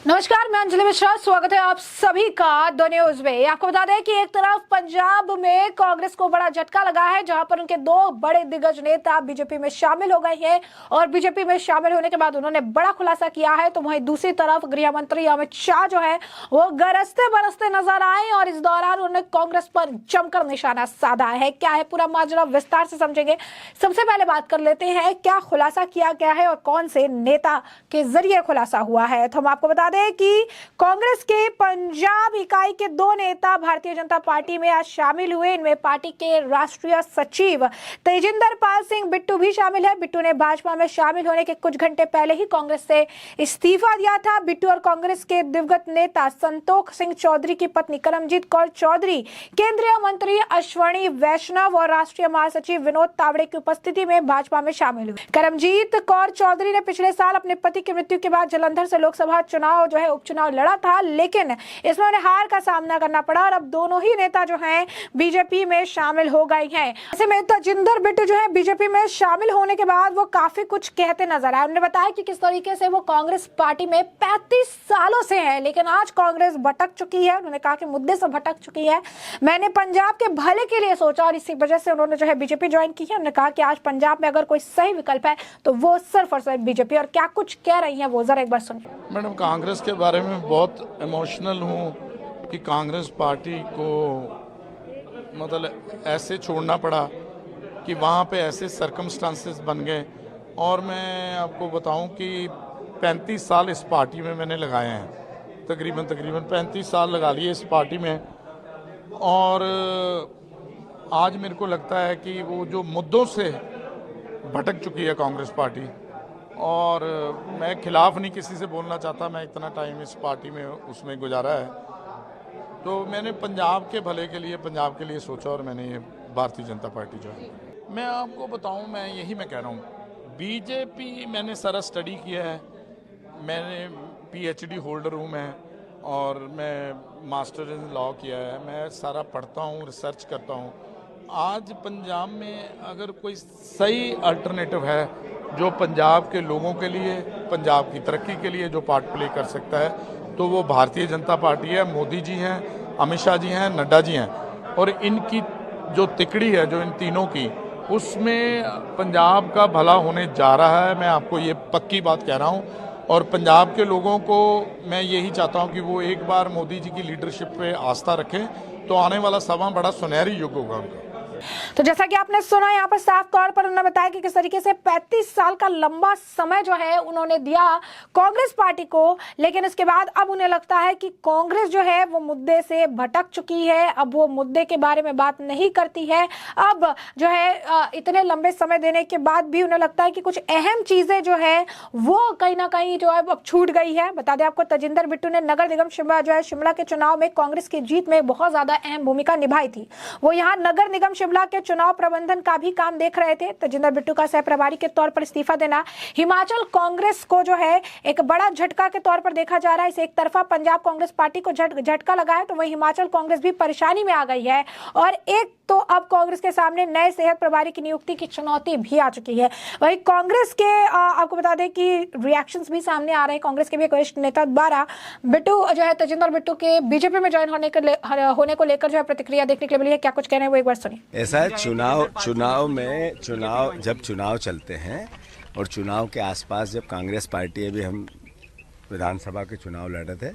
नमस्कार, मैं अंजलि मिश्रा। स्वागत है आप सभी का द न्यूज में। आपको बता दें कि एक तरफ पंजाब में कांग्रेस को बड़ा झटका लगा है, जहां पर उनके दो बड़े दिग्गज नेता बीजेपी में शामिल हो गए हैं और बीजेपी में शामिल होने के बाद उन्होंने बड़ा खुलासा किया है। तो वहीं दूसरी तरफ गृह मंत्री अमित शाह जो है वो गरजते बरसते नजर आए और इस दौरान उन्होंने कांग्रेस पर जमकर निशाना साधा है। क्या है पूरा माजरा, विस्तार से समझेंगे। सबसे पहले बात कर लेते हैं क्या खुलासा किया गया है और कौन से नेता के जरिए खुलासा हुआ है। तो हम आपको बता दें कि कांग्रेस के पंजाब इकाई के दो नेता भारतीय जनता पार्टी में आज शामिल हुए। इनमें पार्टी के राष्ट्रीय सचिव तेजिंदर पाल सिंह बिट्टू भी शामिल है। बिट्टू ने भाजपा में शामिल होने के कुछ घंटे पहले ही कांग्रेस से इस्तीफा दिया था। बिट्टू और कांग्रेस के दिवंगत नेता संतोख सिंह चौधरी की पत्नी करमजीत कौर चौधरी, केंद्रीय मंत्री अश्वनी वैष्णव और राष्ट्रीय महासचिव विनोद तावड़े की उपस्थिति में भाजपा में शामिल हुए। करमजीत कौर चौधरी ने पिछले साल अपने पति की मृत्यु के बाद जालंधर से लोकसभा चुनाव जो है उपचुनाव लड़ा था, लेकिन इसमें उन्हें हार का सामना करना पड़ा और अब दोनों ही नेता जो हैं बीजेपी में शामिल हो गए हैं। ऐसे में तेजिंदर बिट्टू जो है बीजेपी में शामिल होने के बाद वो काफी कुछ कहते नजर आए। उन्होंने बताया कि किस तरीके से वो कांग्रेस पार्टी में 35 सालों से हैं, लेकिन आज कांग्रेस भटक चुकी है। उन्होंने कहा कि मुद्दे से भटक चुकी है। मैंने पंजाब के भले के लिए सोचा और इसी वजह से उन्होंने जो है बीजेपी ज्वाइन की है। उन्होंने कहा कि आज पंजाब में अगर कोई सही विकल्प है तो वो सिर्फ और सिर्फ बीजेपी। और क्या कुछ कह रही है वो जरा एक बार सुनिए। मैडम, कांग्रेस के बारे में बहुत इमोशनल हूँ कि कांग्रेस पार्टी को मतलब ऐसे छोड़ना पड़ा कि वहाँ पे ऐसे सर्कमस्टांसेस बन गए। और मैं आपको बताऊं कि 35 साल इस पार्टी में मैंने लगाए हैं, तकरीबन 35 साल लगा लिए इस पार्टी में। और आज मेरे को लगता है कि वो जो मुद्दों से भटक चुकी है कांग्रेस पार्टी, और मैं खिलाफ नहीं किसी से बोलना चाहता, मैं इतना टाइम इस पार्टी में उसमें गुजारा है, तो मैंने पंजाब के भले के लिए, पंजाब के लिए सोचा और मैंने ये भारतीय जनता पार्टी ज्वाइन की। मैं आपको बताऊं, मैं कह रहा हूं, बीजेपी मैंने सारा स्टडी किया है। मैंने पीएचडी होल्डर हूं मैं, और मैं मास्टर इन लॉ किया है। मैं सारा पढ़ता हूं, रिसर्च करता हूं। आज पंजाब में अगर कोई सही अल्टरनेटिव है जो पंजाब के लोगों के लिए, पंजाब की तरक्की के लिए जो पार्ट प्ले कर सकता है, तो वो भारतीय जनता पार्टी है। मोदी जी हैं, अमित शाह जी हैं, नड्डा जी हैं, और इनकी जो तिकड़ी है जो इन तीनों की, उसमें पंजाब का भला होने जा रहा है। मैं आपको ये पक्की बात कह रहा हूँ। और पंजाब के लोगों को मैं यही चाहता हूँ कि वो एक बार मोदी जी की लीडरशिप पे आस्था रखें, तो आने वाला समय बड़ा सुनहरी युग होगा उनका। तो जैसा कि आपने सुना, यहाँ पर साफ तौर पर उन्होंने बताया कि किस तरीके से 35 साल का लंबा समय जो है उन्होंने दिया कांग्रेस पार्टी को, लेकिन इसके बाद अब उन्हें लगता है कि कांग्रेस जो है वो मुद्दे से भटक चुकी है। अब वो मुद्दे के बारे में बात नहीं करती है। अब जो है इतने लंबे समय देने के बाद भी उन्हें लगता है कि कुछ अहम चीजें जो है वो कहीं ना कहीं जो है अब छूट गई है। बता दें आपको, तेजिंदर बिट्टू ने नगर निगम शिमला जो है शिमला के चुनाव में कांग्रेस की जीत में बहुत ज्यादा अहम भूमिका निभाई थी। वो यहाँ नगर निगम शिमला के चुनाव प्रबंधन का भी काम देख रहे थे। तेजिंदर बिट्टू का सह प्रभारी के तौर पर इस्तीफा देना हिमाचल कांग्रेस को जो है एक बड़ा झटका के तौर पर देखा जा रहा है। इसे एक तरफा पंजाब कांग्रेस पार्टी को झटका लगा है, तो वहीं हिमाचल कांग्रेस भी परेशानी में आ गई है। और एक तो अब कांग्रेस के सामने नए सेहत प्रभारी की नियुक्ति की चुनौती भी आ चुकी है। वहीं कांग्रेस के आपको बता दें कि रिएक्शंस भी सामने आ रहे हैं। कांग्रेस के भी एक वरिष्ठ नेता द्वारा बिट्टू जो है तेजिंदर बिट्टू के बीजेपी में ज्वाइन होने को लेकर जो है प्रतिक्रिया देखने के लिए मिली है। क्या कुछ कह रहे हैं वो एक बार सुनिए। ऐसा है, जब चुनाव चलते हैं और चुनाव के आसपास जब कांग्रेस पार्टी, अभी हम विधानसभा के चुनाव लड़े थे,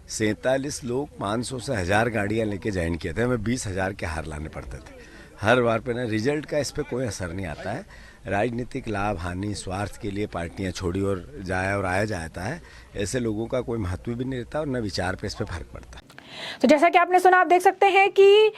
47 लोग 500 से 1000 गाड़ियां लेके ज्वाइन किए थे। हमें 20,000 के हार लाने पड़ते थे हर बार पे ना। रिजल्ट का इस पर कोई असर नहीं आता है। राजनीतिक लाभ हानि स्वार्थ के लिए पार्टियां छोड़ी और जाया और आया जाता है। ऐसे लोगों का कोई महत्व भी नहीं रहता और न विचार पे इस पर फर्क पड़ता है। तो जैसा कि आपने सुना, आप देख सकते हैं कि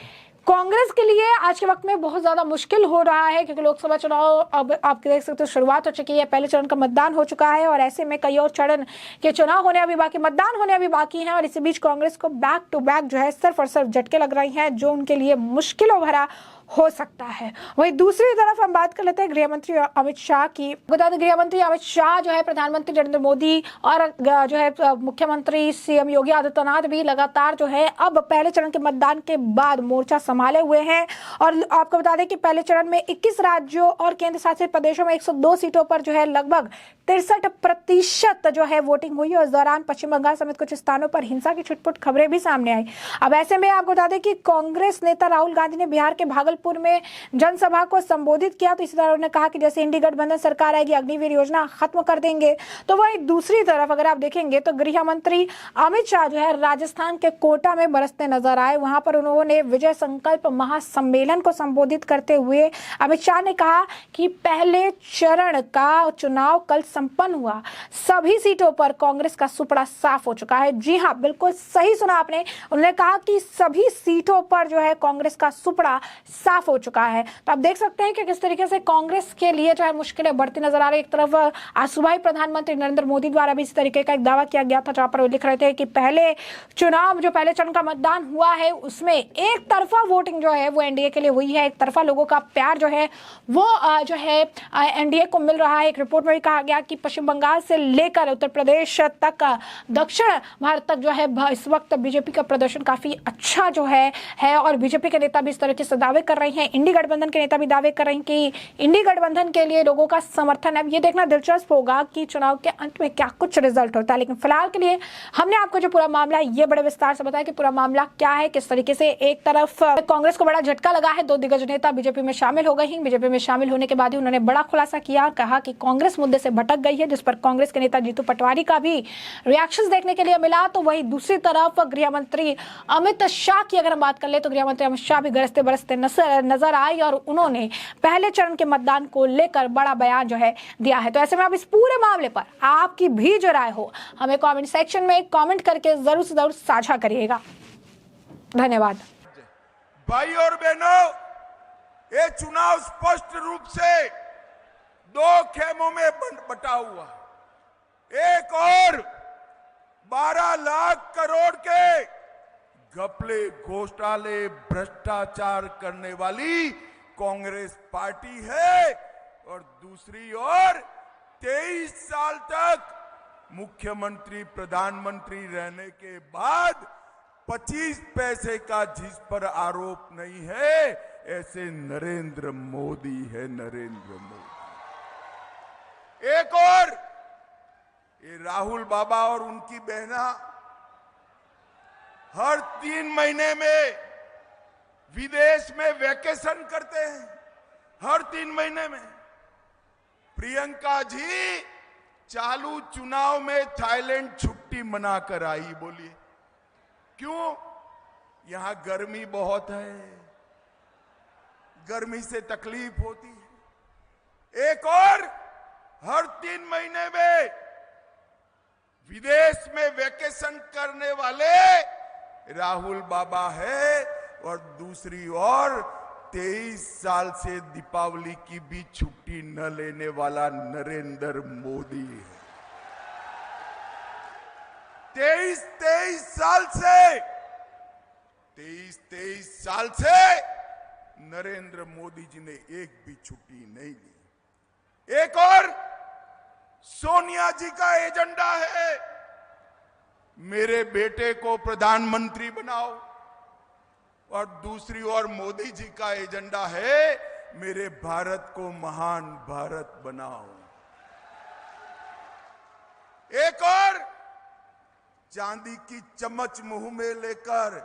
कांग्रेस के लिए आज के वक्त में बहुत ज्यादा मुश्किल हो रहा है, क्योंकि लोकसभा चुनाव अब आप देख सकते हो शुरुआत हो चुकी है। पहले चरण का मतदान हो चुका है और ऐसे में कई और चरण के चुनाव होने अभी बाकी, मतदान होने अभी बाकी हैं। और इसी बीच कांग्रेस को बैक टू बैक जो है सिर्फ और सिर्फ झटके लग रही हैं, जो उनके लिए मुश्किलों भरा हो सकता है। वहीं दूसरी तरफ हम बात कर लेते हैं गृह मंत्री अमित शाह की। बता दें, गृह मंत्री अमित शाह जो है प्रधानमंत्री नरेंद्र मोदी और जो है मुख्यमंत्री सीएम योगी आदित्यनाथ भी लगातार जो है अब पहले चरण के मतदान के बाद मोर्चा संभाले हुए हैं। और आपको बता दें कि पहले चरण में 21 राज्यों और केंद्र शासित प्रदेशों में 102 सीटों पर जो है लगभग 63% जो है वोटिंग हुई और इस दौरान पश्चिम बंगाल समेत कुछ स्थानों पर हिंसा की छुटपुट खबरें भी सामने आई। अब ऐसे में आपको बता दें कि कांग्रेस नेता राहुल गांधी ने बिहार के भागलपुर में जनसभा को संबोधित किया। तो इसी तरह उन्होंने कहा कि जैसे इंडी गठबंधन सरकार आएगी अग्निवीर योजना खत्म कर देंगे। तो वही दूसरी तरफ अगर आप देखेंगे तो गृह मंत्री अमित शाह जो है राजस्थान के कोटा में बरसते नजर आए। वहां पर उन्होंने विजय संकल्प महासम्मेलन को संबोधित करते हुए अमित शाह ने कहा कि पहले चरण का चुनाव कल संपन्न हुआ, सभी सीटों पर कांग्रेस का सुपड़ा साफ हो चुका है। जी हां, बिल्कुल सही सुना आपने। उन्होंने कहा कि सभी सीटों पर जो है कांग्रेस का सुपड़ा साफ हो चुका है। तो आप देख सकते हैं कि किस तरीके से कांग्रेस के लिए जो है मुश्किलें बढ़ती नजर आ रही। एक तरफ आज सुबह ही प्रधानमंत्री नरेंद्र मोदी द्वारा भी इस तरीके का एक दावा किया गया था, जहां पर वो लिख रहे थे कि पहले चुनाव जो पहले चरण का मतदान हुआ है उसमें एक तरफा वोटिंग जो है वो एनडीए के लिए हुई है, एक तरफा लोगों का प्यार जो है वो जो है एनडीए को मिल रहा है। एक रिपोर्ट में भी कहा गया कि पश्चिम बंगाल से लेकर उत्तर प्रदेश तक, दक्षिण भारत तक जो है इस वक्त बीजेपी का प्रदर्शन काफी अच्छा जो है और बीजेपी के नेता भी इस तरह से दावे कर रहे हैं। इंडी गठबंधन के नेता भी दावे कर रहे हैं कि इंडी गठबंधन के लिए लोगों का समर्थन है। ये देखना दिलचस्प होगा कि चुनाव के अंत में क्या कुछ रिजल्ट होता है। लेकिन फिलहाल के लिए हमने आपको जो पूरा मामला है ये बड़े विस्तार से बताया कि पूरा मामला क्या है, किस तरीके से एक तरफ कांग्रेस को बड़ा झटका लगा है, 2 दिग्गज नेता बीजेपी में शामिल हो गए हैं। बीजेपी में शामिल होने के बाद ही उन्होंने बड़ा खुलासा किया, कहा कि कांग्रेस मुद्दे से भटक गई है, जिस पर कांग्रेस के नेता जीतू पटवारी का भी रिएक्शन देखने के लिए मिला। तो वही दूसरी तरफ गृह मंत्री अमित शाह की अगर हम बात कर ले तो गृह मंत्री अमित शाह भी गरजते बरसते नजर आई और उन्होंने पहले चरण के मतदान को लेकर बड़ा बयान जो है दिया है। तो ऐसे में आप इस पूरे मामले पर आपकी भी जो राय हो हमें कमेंट सेक्शन में कमेंट करके जरूर से जरूर साझा करिएगा। धन्यवाद। भाई और बहनों, ये चुनाव स्पष्ट रूप से 2 खेमों में बटा हुआ है। एक और 12 लाख करोड़ के घपले, घोटाले, भ्रष्टाचार करने वाली कांग्रेस पार्टी है और दूसरी ओर 23 साल तक मुख्यमंत्री प्रधानमंत्री रहने के बाद 25 पैसे का जिस पर आरोप नहीं है ऐसे नरेंद्र मोदी है, नरेंद्र मोदी। एक और ये राहुल बाबा और उनकी बहना हर 3 महीने में विदेश में वैकेशन करते हैं, हर 3 महीने में। प्रियंका जी चालू चुनाव में थाईलैंड छुट्टी मनाकर आई। बोलिए क्यों? यहां गर्मी बहुत है, गर्मी से तकलीफ होती है। एक और हर 3 महीने में विदेश में वैकेशन करने वाले राहुल बाबा है और दूसरी ओर 23 साल से दीपावली की भी छुट्टी न लेने वाला नरेंद्र मोदी है। 23 साल से नरेंद्र मोदी जी ने एक भी छुट्टी नहीं ली। एक और सोनिया जी का एजेंडा है मेरे बेटे को प्रधानमंत्री बनाओ और दूसरी ओर मोदी जी का एजेंडा है मेरे भारत को महान भारत बनाओ। एक और चांदी की चम्मच मुंह में लेकर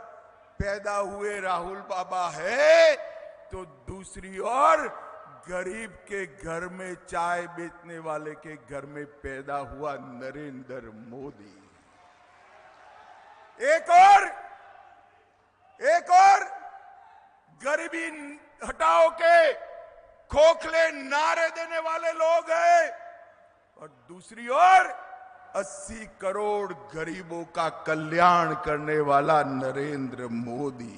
पैदा हुए राहुल बाबा है तो दूसरी ओर गरीब के घर में चाय बेचने वाले के घर में पैदा हुआ नरेंद्र मोदी। एक और गरीबी हटाओ के खोखले नारे देने वाले लोग हैं और दूसरी ओर 80 करोड़ गरीबों का कल्याण करने वाला नरेंद्र मोदी।